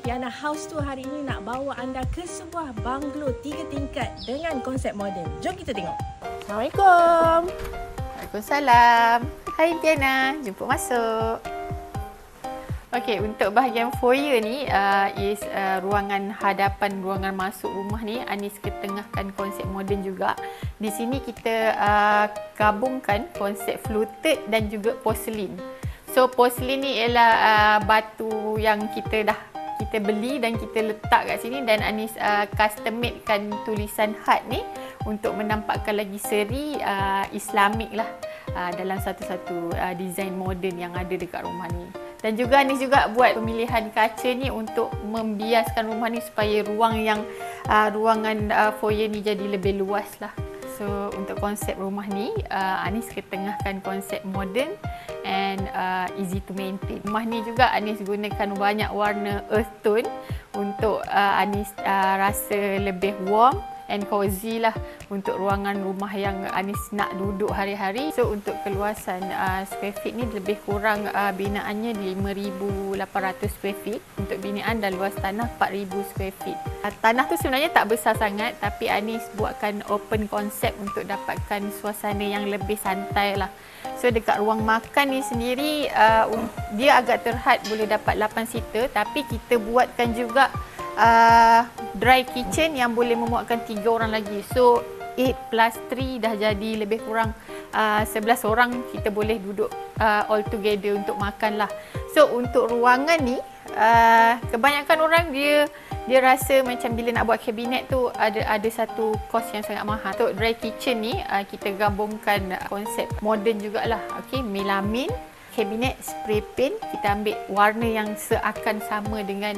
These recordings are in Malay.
Piana House tu hari ini nak bawa anda ke sebuah banglo 3 tingkat dengan konsep moden. Jom kita tengok. Assalamualaikum. Waalaikumsalam. Hai Piana, jemput masuk. Okey, untuk bahagian foyer ni ruangan hadapan ruangan masuk rumah ni Anis ketengahkan konsep moden juga. Di sini kita gabungkan konsep fluted dan juga porselin. So porselin ni ialah batu yang kita beli dan kita letak kat sini, dan Anis custom made kan tulisan hard ni untuk menampakkan lagi seri Islamik lah dalam satu-satu design moden yang ada dekat rumah ni. Dan juga Anis juga buat pemilihan kaca ni untuk membiaskan rumah ni supaya ruangan foyer ni jadi lebih luas lah. So untuk konsep rumah ni Anis ketengahkan konsep modern and easy to maintain. Rumah ni juga Anis gunakan banyak warna earth tone untuk Anis rasa lebih warm and cozy lah untuk ruangan rumah yang Anis nak duduk hari-hari. So untuk keluasan square feet ni lebih kurang binaannya 5,800 square feet untuk binaan, dan luas tanah 4,000 square feet. Tanah tu sebenarnya tak besar sangat, tapi Anis buatkan open concept untuk dapatkan suasana yang lebih santai lah. So dekat ruang makan ni sendiri dia agak terhad, boleh dapat 8 seater, tapi kita buatkan juga dry kitchen yang boleh memuatkan 3 orang lagi. So 8 plus 3 dah jadi lebih kurang 11 orang kita boleh duduk all together untuk makan lah. So untuk ruangan ni kebanyakan orang dia rasa macam bila nak buat kabinet tu ada satu kos yang sangat mahal. Untuk dry kitchen ni kita gabungkan konsep moden jugalah. Okey, melamin, kabinet spray paint, kita ambil warna yang seakan sama dengan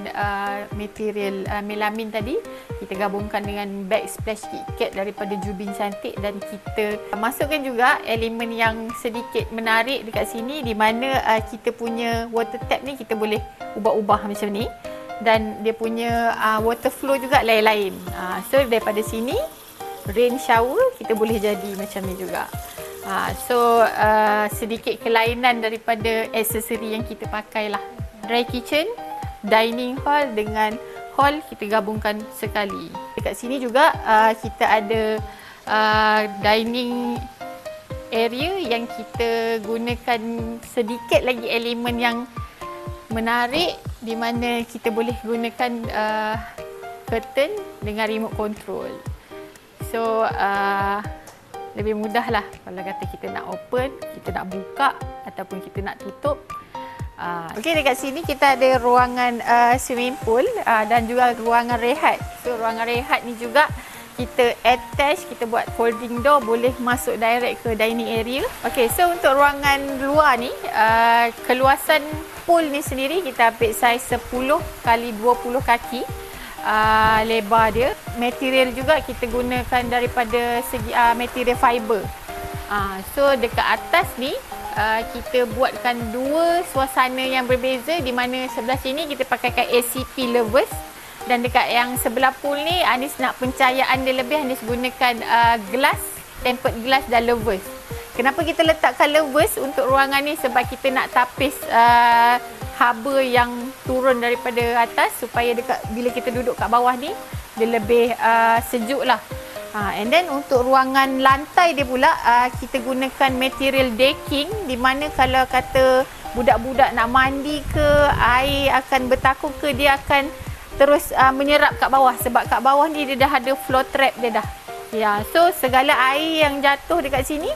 material melamin tadi. Kita gabungkan dengan backsplash KitKat daripada Jubin Cantik, dan kita masukkan juga elemen yang sedikit menarik dekat sini, di mana kita punya water tap ni kita boleh ubah-ubah macam ni, dan dia punya water flow juga lain-lain. So daripada sini rain shower kita boleh jadi macam ni juga. So sedikit kelainan daripada aksesori yang kita pakai lah. Dry kitchen, dining hall dengan hall kita gabungkan sekali. Dekat sini juga kita ada dining area yang kita gunakan sedikit lagi elemen yang menarik, di mana kita boleh gunakan curtain dengan remote control. So lebih mudah lah kalau kata kita nak open, kita nak buka ataupun kita nak tutup. Okey, dekat sini kita ada ruangan swimming pool dan juga ruangan rehat. So ruangan rehat ni juga kita attach, kita buat folding door, boleh masuk direct ke dining area. Okey, so untuk ruangan luar ni keluasan pool ni sendiri kita ambil saiz 10 kali 20 kaki. Lebar dia. Material juga kita gunakan daripada segi material fiber. So dekat atas ni kita buatkan dua suasana yang berbeza, di mana sebelah sini kita pakaikan ACP Lovers, dan dekat yang sebelah pool ni Anis nak pencahayaan dia lebih, Anis gunakan glass, tempered glass dan Lovers. Kenapa kita letakkan Lovers untuk ruangan ni? Sebab kita nak tapis haba yang turun daripada atas, supaya bila kita duduk kat bawah ni dia lebih sejuk lah. And then untuk ruangan lantai dia pula kita gunakan material decking, di mana kalau kata budak-budak nak mandi ke, air akan bertakung ke, dia akan terus menyerap kat bawah, sebab kat bawah ni dia dah ada flow trap dia dah. Ya, so segala air yang jatuh dekat sini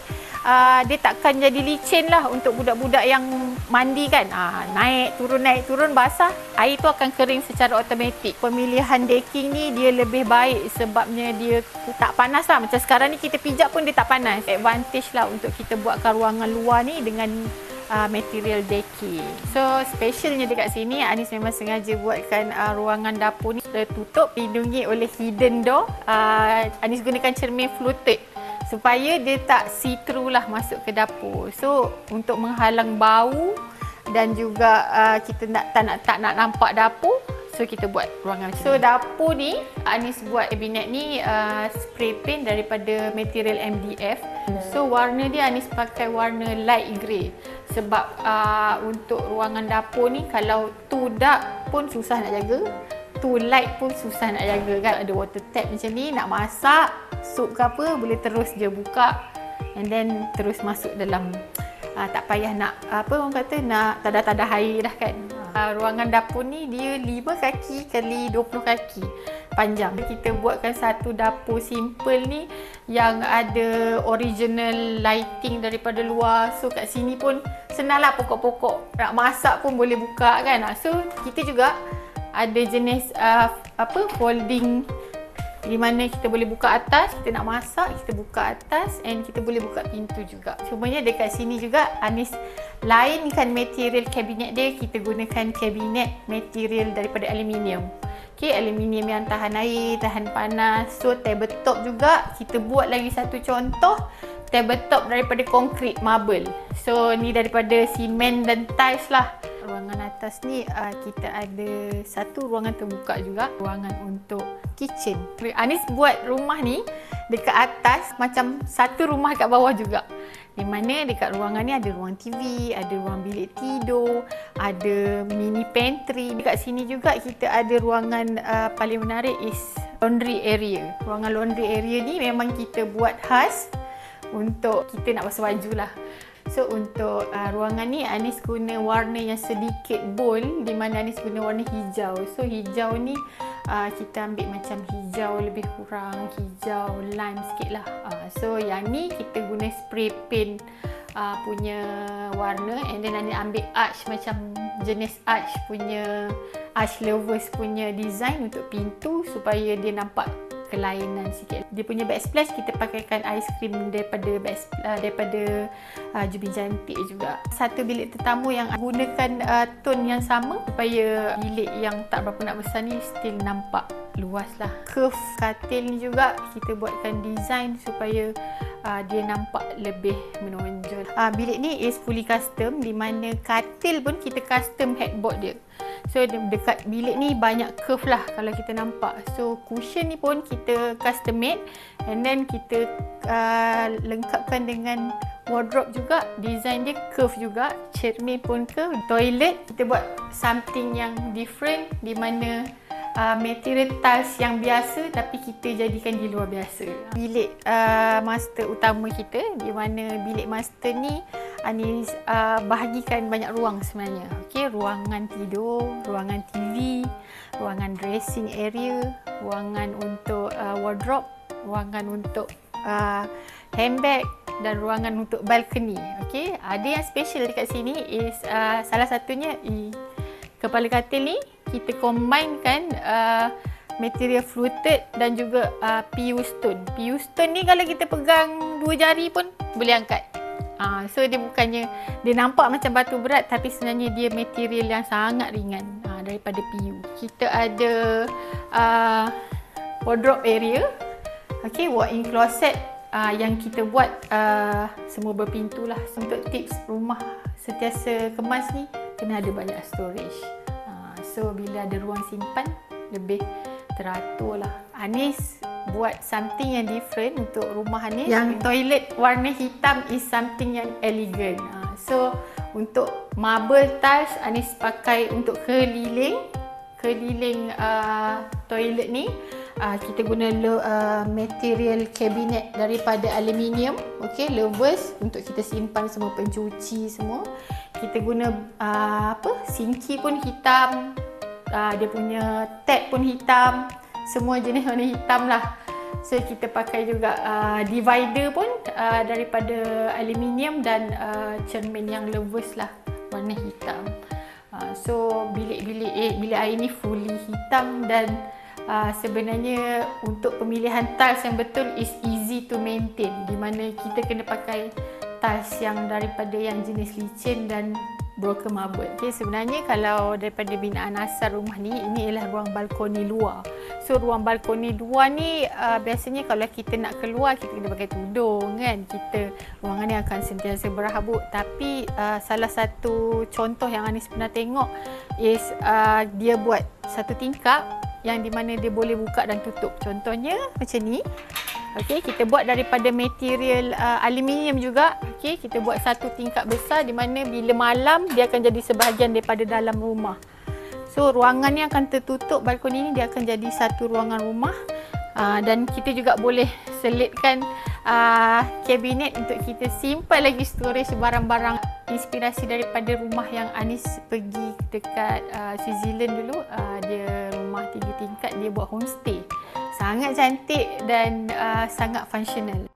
dia takkan jadi licin lah untuk budak-budak yang mandi kan. Naik turun basah, air tu akan kering secara automatik. Pemilihan decking ni dia lebih baik sebabnya dia tak panas lah. Macam sekarang ni kita pijak pun dia tak panas. Advantage lah untuk kita buatkan ruangan luar ni dengan material decking. So specialnya dekat sini Anis memang sengaja buatkan ruangan dapur ni tertutup, dilindungi oleh hidden door. Anis gunakan cermin fluted supaya dia tak see through lah masuk ke dapur. So untuk menghalang bau dan juga kita tak nak nampak dapur, So kita buat ruangan macam ni. So dapur ni Anis buat kabinet ni spray paint daripada material MDF. So warna dia Anis pakai warna light grey. Sebab untuk ruangan dapur ni kalau too dark pun susah nak jaga, too light pun susah nak jaga kan. Ada water tap macam ni, nak masak sup ke apa boleh terus je buka and then terus masuk dalam. Tak payah nak apa orang kata nak tadah-tadah air dah kan. Ruangan dapur ni dia 5 kaki kali 20 kaki panjang. Kita buatkan satu dapur simple ni yang ada original lighting daripada luar. So kat sini pun senanglah pokok-pokok. Nak masak pun boleh buka kan. So kita juga ada jenis folding di mana kita boleh buka atas, kita nak masak, kita buka atas and kita boleh buka pintu juga. Cumanya dekat sini juga Anis lainkan material kabinet dia, kita gunakan kabinet material daripada aluminium. Okay, aluminium yang tahan air, tahan panas. So tabletop juga kita buat lagi satu contoh, tabletop daripada konkrit marble. So ni daripada simen dan tiles lah. Ruangan atas ni kita ada satu ruangan terbuka juga, ruangan untuk kitchen. Anis buat rumah ni dekat atas macam satu rumah kat bawah juga. Di mana dekat ruangan ni ada ruang TV, ada ruang bilik tidur, ada mini pantry. Dekat sini juga kita ada ruangan paling menarik is laundry area. Ruangan laundry area ni memang kita buat khas untuk kita nak basuh baju lah. So untuk ruangan ni Anis guna warna yang sedikit bold, di mana Anis guna warna hijau. So hijau ni kita ambil macam hijau lebih kurang hijau lime sikit lah. So yang ni kita guna spray paint punya warna and then Anis ambil arch macam jenis arch punya arch lovers punya design untuk pintu supaya dia nampak kelainan sikit. Dia punya backsplash kita pakaikan ais krim daripada Jubin Cantik juga. Satu bilik tetamu yang gunakan tone yang sama supaya bilik yang tak berapa nak besar ni still nampak luas lah. Curve katil ni juga kita buatkan design supaya dia nampak lebih menonjol. Bilik ni is fully custom, di mana katil pun kita custom headboard dia. So dekat bilik ni banyak curve lah kalau kita nampak. So cushion ni pun kita custom made and then kita lengkapkan dengan wardrobe juga. Design dia curve juga, cermin pun curve. Toilet kita buat something yang different, di mana material tiles yang biasa tapi kita jadikan di luar biasa. Bilik master utama kita, di mana bilik master ni Anis bahagikan banyak ruang sebenarnya. Okey, ruangan tidur, ruangan TV, ruangan dressing area, ruangan untuk wardrobe, ruangan untuk handbag dan ruangan untuk balcony. Okey, ada yang special dekat sini is salah satunya kepala katil ni kita combinekan material fluted dan juga PU stone. PU stone ni kalau kita pegang 2 jari pun boleh angkat. So dia bukannya dia nampak macam batu berat tapi sebenarnya dia material yang sangat ringan daripada PU. Kita ada wardrobe area. Okay, walk-in closet yang kita buat semua berpintu lah. Untuk tips rumah sentiasa kemas ni, kena ada banyak storage. So bila ada ruang simpan lebih teratur lah. Anis buat something yang different untuk rumah Anis. Yang toilet warna hitam is something yang elegant. So untuk marble tiles Anis pakai untuk keliling toilet ni. Kita guna material kabinet daripada aluminium. Okay, lovers untuk kita simpan semua pencuci semua. Kita guna sinki pun hitam. Dia punya tab pun hitam. Semua jenis warna hitam lah. So kita pakai juga divider pun daripada aluminium dan cermin yang lovers lah warna hitam. So bilik air ni fully hitam dan sebenarnya untuk pemilihan tiles yang betul is easy to maintain, di mana kita kena pakai tiles yang daripada yang jenis licin dan broken marble. Okay, sebenarnya kalau daripada binaan asal rumah ni, ini ialah ruang balkoni luar. So ruang balkoni luar ni biasanya kalau kita nak keluar, kita kena pakai tudung kan. Ruangan ni akan sentiasa berhabuk. Tapi salah satu contoh yang Anis pernah tengok is dia buat satu tingkap yang di mana dia boleh buka dan tutup. Contohnya macam ni. Okey, kita buat daripada material aluminium juga. Okey, kita buat satu tingkap besar di mana bila malam dia akan jadi sebahagian daripada dalam rumah. So ruangan ni akan tertutup, balkoni ni dia akan jadi satu ruangan rumah. Dan kita juga boleh selitkan kabinet untuk kita simpan lagi storage barang-barang. Inspirasi daripada rumah yang Anis pergi dekat Switzerland dulu. Dia rumah 3 tingkat, dia buat homestay. Sangat cantik dan sangat fungsional.